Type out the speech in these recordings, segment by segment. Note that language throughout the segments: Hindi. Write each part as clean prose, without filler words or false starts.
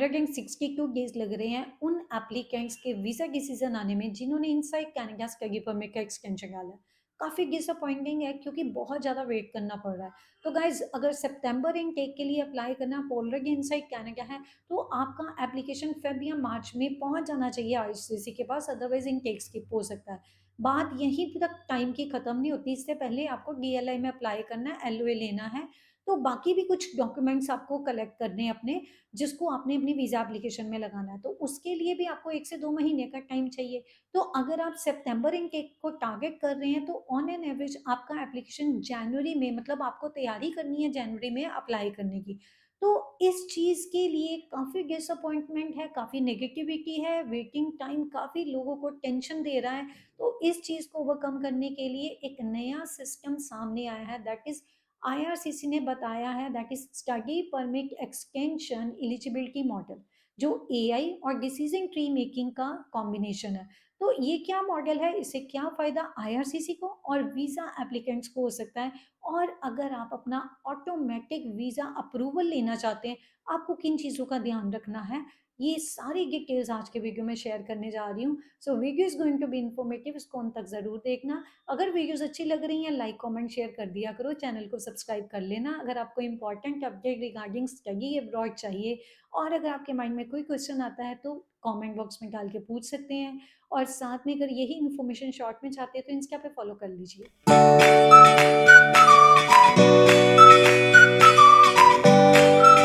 162 डेज लग रहे हैं उन एप्लीकेंट्स के वीजा डिसीजन आने में जिन्होंने इनसाइड कनाडा स्टडी परमिट का एक्सटेंशन डाला है। काफ़ी डिसअपॉइंटिंग है क्योंकि बहुत ज़्यादा वेट करना पड़ रहा है। तो गाइज, अगर सितंबर इनटेक के लिए अप्लाई करना आप ऑलरेडी इनसाइड कनाडा है तो आपका एप्लीकेशन फेब या मार्च में पहुंच जाना चाहिए आईसीसी के पास, अदरवाइज इनटेक स्किप हो सकता है। बात यहीं तक टाइम की खत्म नहीं होती, इससे पहले आपको डीएलआई में अप्लाई करना है, एलओए लेना है। तो बाकी भी कुछ डॉक्यूमेंट्स आपको कलेक्ट करने हैं अपने, जिसको आपने अपनी वीज़ा एप्लीकेशन में लगाना है। तो उसके लिए भी आपको 1 से 2 महीने का टाइम चाहिए। तो अगर आप सितंबर इनटेक को टारगेट कर रहे हैं तो ऑन एन एवरेज आपका एप्लीकेशन जनवरी में, मतलब आपको तैयारी करनी है जनवरी में अप्लाई करने की। तो इस चीज़ के लिए काफ़ी डिसअपॉइंटमेंट है, काफ़ी नेगेटिविटी है, वेटिंग टाइम काफ़ी लोगों को टेंशन दे रहा है। तो इस चीज़ को ओवरकम करने के लिए एक नया सिस्टम सामने आया है, दैट इज़ आईआरसीसी ने बताया है, that is study permit extension eligibility model, जो एआई और डिसीजन ट्री मेकिंग का कॉम्बिनेशन है। तो ये क्या मॉडल है, इससे क्या फ़ायदा आईआरसीसी को और वीज़ा एप्लीकेंट्स को हो सकता है, और अगर आप अपना ऑटोमेटिक वीज़ा अप्रूवल लेना चाहते हैं, आपको किन चीज़ों का ध्यान रखना है, ये सारी डिटेल्स आज के वीडियो में शेयर करने जा रही हूँ। So video is going to be informative, इसको अंत तक ज़रूर देखना। अगर वीडियोस अच्छी लग रही हैं, लाइक कमेंट शेयर कर दिया करो, चैनल को सब्सक्राइब कर लेना। अगर आपको important update regarding study abroad चाहिए और अगर आपके माइंड में कोई क्वेश्चन आता है तो कमेंट बॉक्स में डाल के पूछ सकते हैं। और साथ में अगर यही इन्फॉर्मेशन शॉर्ट में चाहते हैं तो इंस्टा पे फॉलो कर लीजिए।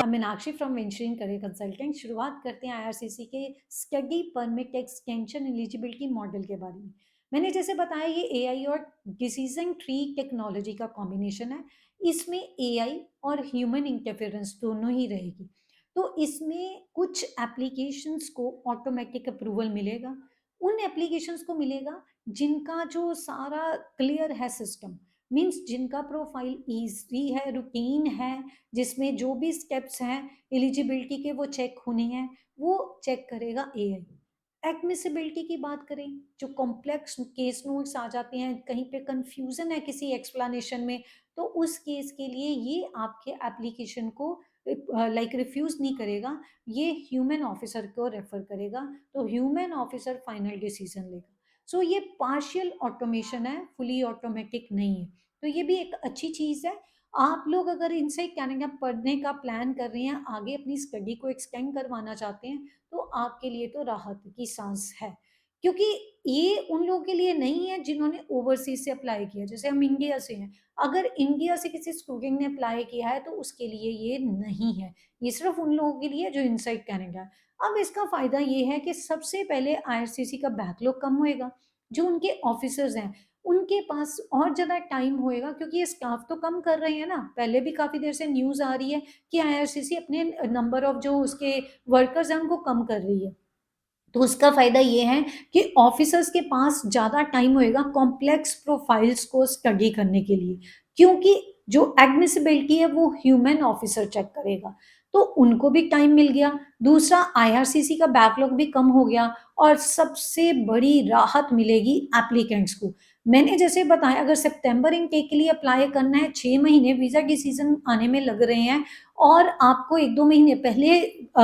Meenakshi from venturing career consultant. शुरुआत करते हैं आईआरसीसी के study permit extension eligibility model के बारे में। मैंने जैसे बताया, ये एआई और डिसीजन ट्री टेक्नोलॉजी का कॉम्बिनेशन है। इसमें एआई और ह्यूमन इंटरफेरेंस दोनों ही रहेगी। तो इसमें कुछ एप्लीकेशंस को ऑटोमेटिक अप्रूवल मिलेगा, उन एप्लीकेशंस को मिलेगा जिनका जो सारा क्लियर है सिस्टम, मीन्स जिनका प्रोफाइल ईजी है, रूटीन है, जिसमें जो भी स्टेप्स हैं एलिजिबिलिटी के वो चेक होने हैं, वो चेक करेगा एआई। एडमिसिबिलिटी की बात करें, जो कॉम्प्लेक्स केस नोट्स आ जाते हैं, कहीं पे कंफ्यूजन है किसी एक्सप्लेनेशन में, तो उस केस के लिए ये आपके एप्लीकेशन को लाइक रिफ्यूज नहीं करेगा, ये ह्यूमन ऑफिसर को रेफर करेगा। तो ह्यूमन ऑफिसर फाइनल डिसीजन लेगा। सो ये पार्शियल ऑटोमेशन है, फुली ऑटोमेटिक नहीं है। तो ये भी एक अच्छी चीज़ है। आप लोग अगर इनसे कनाडा पढ़ने का प्लान कर रहे हैं, आगे अपनी स्टडी को एक्सटेंड करवाना चाहते हैं, तो आपके लिए तो राहत की सांस है, क्योंकि ये उन लोगों के लिए नहीं है जिन्होंने ओवरसीज से अप्लाई किया। जैसे हम इंडिया से हैं, अगर इंडिया से किसी स्टूडेंट ने अप्लाई किया है तो उसके लिए ये नहीं है, ये सिर्फ उन लोगों के लिए जो इनसाइड कनाडा है। अब इसका फायदा ये है कि सबसे पहले आईआरसीसी का बैकलॉग कम होएगा, जो उनके ऑफिसर्स हैं उनके पास और ज़्यादा टाइम होएगा, क्योंकि ये स्टाफ तो कम कर रहे हैं ना। पहले भी काफ़ी देर से न्यूज़ आ रही है कि आईआरसीसी अपने नंबर ऑफ जो उसके वर्कर्स हैं उनको कम कर रही है। तो उसका फ़ायदा ये है कि ऑफिसर्स के पास ज़्यादा टाइम होएगा कॉम्प्लेक्स प्रोफाइल्स को स्टडी करने के लिए, क्योंकि जो एडमिसिबिलिटी है वो ह्यूमन ऑफिसर चेक करेगा, तो उनको भी टाइम मिल गया। दूसरा, आईआरसीसी का बैकलॉग भी कम हो गया और सबसे बड़ी राहत मिलेगी एप्लीकेंट्स को। मैंने जैसे बताया, अगर सितंबर इनटेक के लिए अप्लाई करना है, 6 महीने वीज़ा डिसीजन आने में लग रहे हैं और आपको 1-2 महीने पहले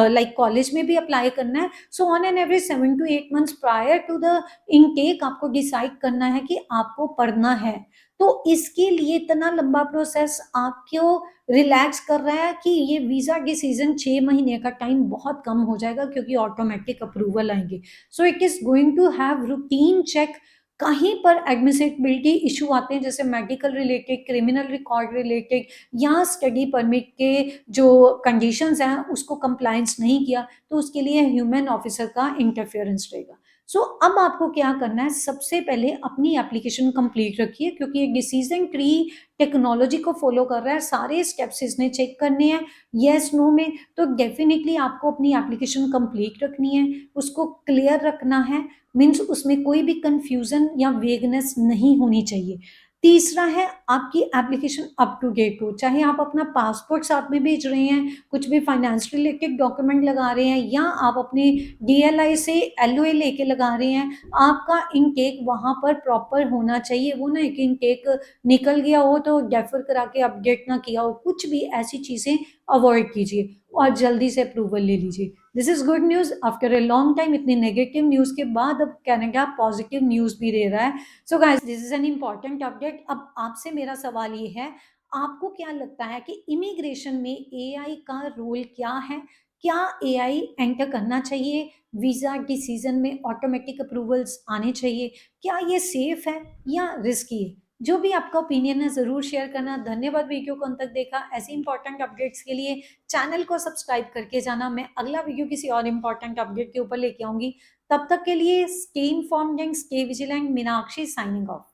लाइक कॉलेज में भी अप्लाई करना है। So on an average 7 to 8 months prior to the intake आपको डिसाइड करना है कि आपको पढ़ना है। तो इसके लिए इतना लंबा प्रोसेस आपको रिलैक्स कर रहा है कि ये वीज़ा डिसीजन 6 महीने का टाइम बहुत कम हो जाएगा, क्योंकि ऑटोमेटिक अप्रूवल आएंगे। So it is going to have routine check. कहीं पर एडमिसिबिलिटी इशू आते हैं, जैसे medical related, criminal record related, या स्टडी परमिट के जो कंडीशंस हैं उसको कंप्लायंस नहीं किया, तो उसके लिए ह्यूमन ऑफिसर का इंटरफेरेंस रहेगा। सो अब आपको क्या करना है, सबसे पहले अपनी एप्लीकेशन कंप्लीट रखिए, क्योंकि ये डिसीजन ट्री टेक्नोलॉजी को फॉलो कर रहा है, सारे स्टेप्स इसने चेक करने हैं येस नो में। तो डेफिनेटली आपको अपनी एप्लीकेशन कंप्लीट रखनी है, उसको क्लियर रखना है, मीन्स उसमें कोई भी कंफ्यूजन या वेगनेस नहीं होनी चाहिए। तीसरा है, आपकी एप्लीकेशन अप टू डेट हो, चाहे आप अपना पासपोर्ट साथ में भेज रहे हैं, कुछ भी फाइनेंस रिलेटेड डॉक्यूमेंट लगा रहे हैं, या आप अपने डीएलआई से एलओए लेके लगा रहे हैं, आपका इनटेक वहाँ पर प्रॉपर होना चाहिए। वो ना कि इनटेक निकल गया हो तो डेफर करा के अपडेट ना किया हो, कुछ भी ऐसी चीज़ें अवॉइड कीजिए और जल्दी से अप्रूवल ले लीजिए। This is good news after a long time. इतनी नेगेटिव न्यूज़ के बाद अब कनाडा पॉजिटिव न्यूज़ भी दे रहा है। So guys, this is an important update. अब आपसे मेरा सवाल ये है, आपको क्या लगता है कि इमिग्रेशन में एआई का रोल क्या है? क्या एआई एंटर करना चाहिए? वीज़ा डिसीजन में ऑटोमेटिक अप्रूवल्स आने चाहिए? क्या ये सेफ है या रिस्की है? जो भी आपका ओपिनियन है ज़रूर शेयर करना। धन्यवाद वीडियो को अंत तक देखा। ऐसी इंपॉर्टेंट अपडेट्स के लिए चैनल को सब्सक्राइब करके जाना। मैं अगला वीडियो किसी और इंपॉर्टेंट अपडेट के ऊपर लेके आऊंगी। तब तक के लिए stay informed and stay vigilant. Meenakshi signing off.